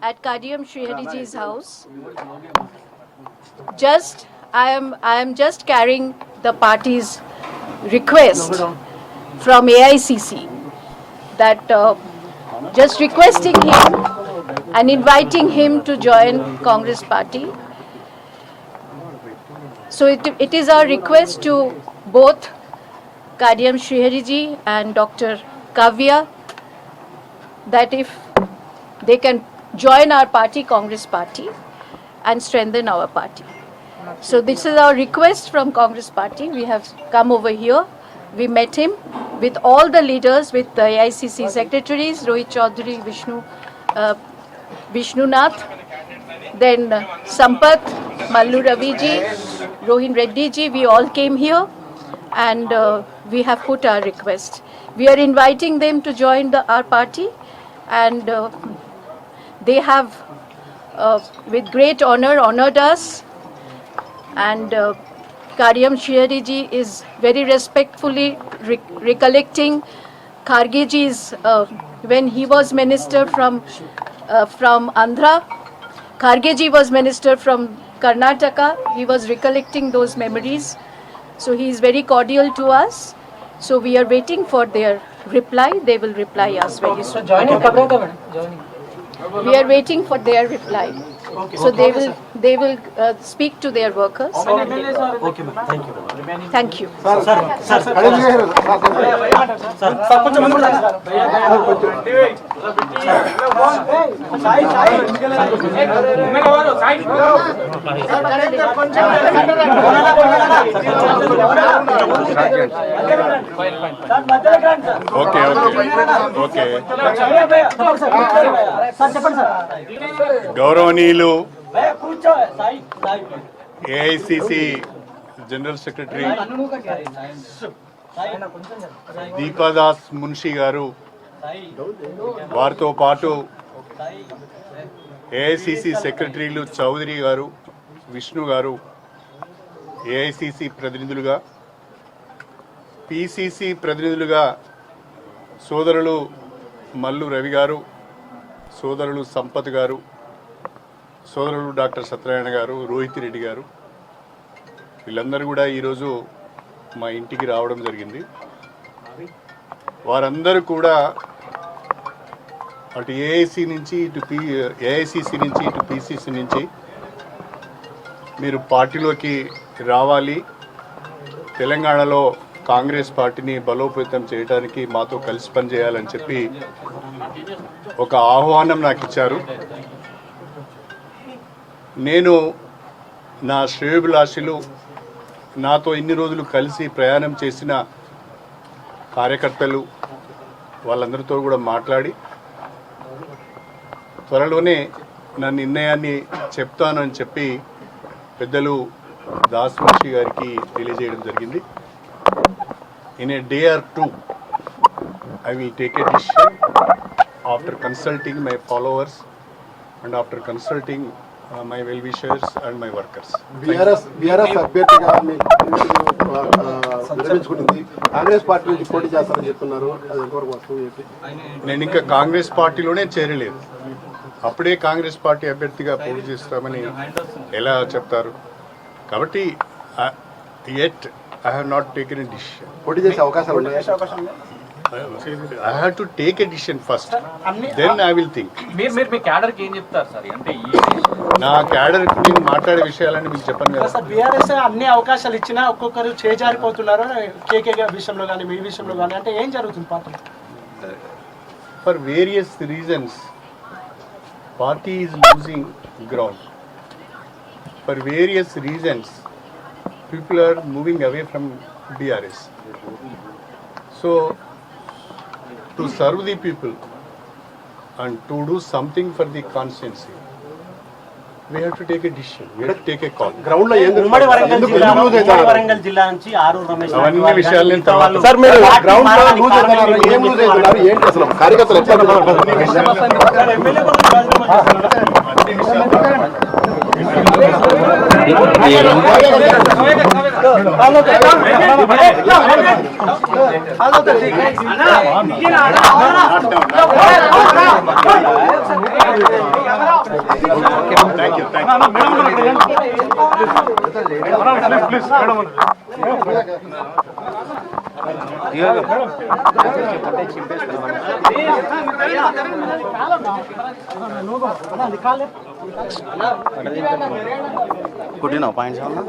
at Kadiyam Srihariji's house. I am just carrying the party's request from AICC that just requesting him and inviting him to join Congress party. So it is our request to both Kadiyam Srihariji and Dr. Kavya that if they can join our party, Congress party, and strengthen our party. So this is our request from Congress party. We have come over here. We met him with all the leaders, with the AICC secretaries, Rohit Chaudhary, Vishnunath, then Sampath, Mallu Ravi ji, Rohin Reddy ji. We all came here and we have put our request. We are inviting them to join our party, and they have with great honor honored us, and Kadiyam Srihariji is very respectfully recollecting Khargeji's when he was minister from Andhra. Khargeji was minister from Karnataka. He was recollecting those memories. So he is very cordial to us. So we are waiting for their reply. They will reply us very soon. We are waiting for their reply. So they will speak to their workers. Okay, thank you. Thank you. Okay గౌరవనీయులు AICC general secretary Deepadas Munshi గారు, వారితో పాటు AICC సెక్రటరీలు చౌదరి గారు, విష్ణు గారు, AICC ప్రతినిధులుగా, PCC ప్రతినిధులుగా సోదరులు మల్లు రవి గారు, సోదరులు సంపత్ గారు, సోదరులు డాక్టర్ సత్యనారాయణ గారు, రోహిత్ రెడ్డి గారు, వీళ్ళందరూ కూడా ఈరోజు మా ఇంటికి రావడం జరిగింది. వారందరూ కూడా అటు ఏఐసి నుంచి ఇటు ఏఐసిసి నుంచి ఇటు పిసిసి నుంచి మీరు పార్టీలోకి రావాలి, తెలంగాణలో కాంగ్రెస్ పార్టీని బలోపేతం చేయడానికి మాతో కలిసి పనిచేయాలని చెప్పి ఒక ఆహ్వానం నాకు ఇచ్చారు. నేను నా శ్రేయోభిలాషులు, నాతో ఇన్ని రోజులు కలిసి ప్రయాణం చేసిన కార్యకర్తలు, వాళ్ళందరితో కూడా మాట్లాడి త్వరలోనే నా నిర్ణయాన్ని చెప్తానని చెప్పి పెద్దలు దాస్ మున్షి గారికి తెలియజేయడం జరిగింది. In a day or two, I will take a decision after consulting my followers and after consulting my well-wishers and my workers. BRS అభ్యర్థిగా విరమించుకుంటుంది. కాంగ్రెస్ పార్టీ నుంచి పోటీ చేస్తారని చెప్తున్నారు. అది ఎంతవరకు వస్తుంది? నేను ఇంకా కాంగ్రెస్ పార్టీలోనే చేరలేదు. అప్పుడే కాంగ్రెస్ పార్టీ అభ్యర్థిగా పోటీ చేస్తామని ఎలా చెప్తారు? కాబట్టి yet I have not taken a decision. పోటీ చేసే అవకాశాలు ఉన్నాయి. I have to take a decision first. Then I will think. మీరు మీ క్యాడర్ కి ఏం చెప్తారు సార్? అంటే నా క్యాడర్ కి నేను మాట్లాడే విషయాలని మీకు చెప్పను కదా సార్. బీఆర్ఎస్ అన్ని అవకాశాలు ఇచ్చినా ఒక్కొక్కరు చేజారిపోతున్నారు. కేకే విషయంలో కానీ మీ విషయంలో కానీ అంటే ఏం జరుగుతుంది party? For various reasons, party is losing ground. For various reasons, people are moving away from BRS. So, to serve the people and to do something for the constituency, we have to take a decision. We have to take a call. Ground లో ఉమ్మడి వరంగల్ జిల్లా నుంచి ఆరు రమేష్ అవన్నీ విషయాలు నేను తర్వాత sir, మీరు గ్రౌండ్ లో లూజ్ అవుతున్నారు. ఏం లూజ్ అవుతున్నారు? ఏంటి అసలు కార్యకర్తలు ఎట్లా అన్ని విషయాలు కొట్టినావు పాయింట్స్ ఏమన్నా